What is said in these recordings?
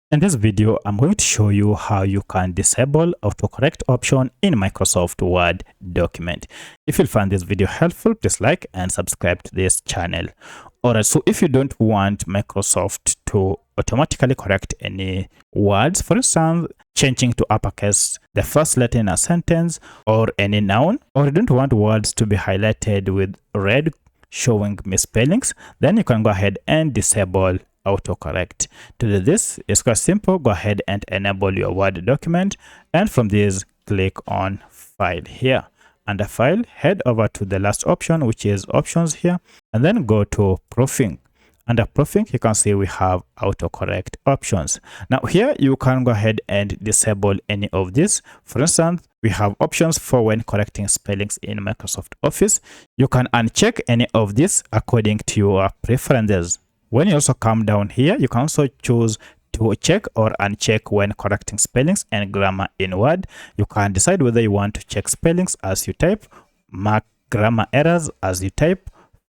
In this video, I'm going to show you how you can disable autocorrect option in Microsoft Word document. If you find this video helpful, please like and subscribe to this channel. Alright, so if you don't want Microsoft to automatically correct any words, for instance, changing to uppercase the first letter in a sentence or any noun, or you don't want words to be highlighted with red showing misspellings, then you can go ahead and disable autocorrect. To do this, it's quite simple. Go ahead and enable your Word document, and from this, click on File here. Under File, head over to the last option, which is Options here, and then go to Proofing. Under Proofing, you can see we have autocorrect options. Now here, you can go ahead and disable any of these. For instance, we have options for when correcting spellings in Microsoft Office. You can uncheck any of these according to your preferences. When you also come down here, you can also choose to check or uncheck when correcting spellings and grammar in Word. You can decide whether you want to check spellings as you type, mark grammar errors as you type,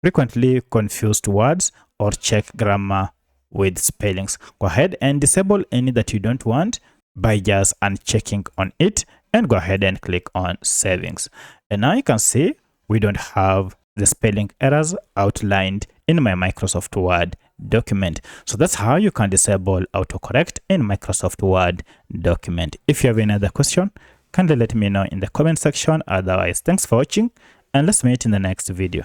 frequently confused words, or check grammar with spellings. Go ahead and disable any that you don't want by just unchecking on it, and go ahead and click on Settings. And now you can see we don't have the spelling errors outlined in my Microsoft Word document. So that's how you can disable autocorrect in Microsoft Word document. If you have any other question, kindly let me know in the comment section. Otherwise, thanks for watching, and let's meet in the next video.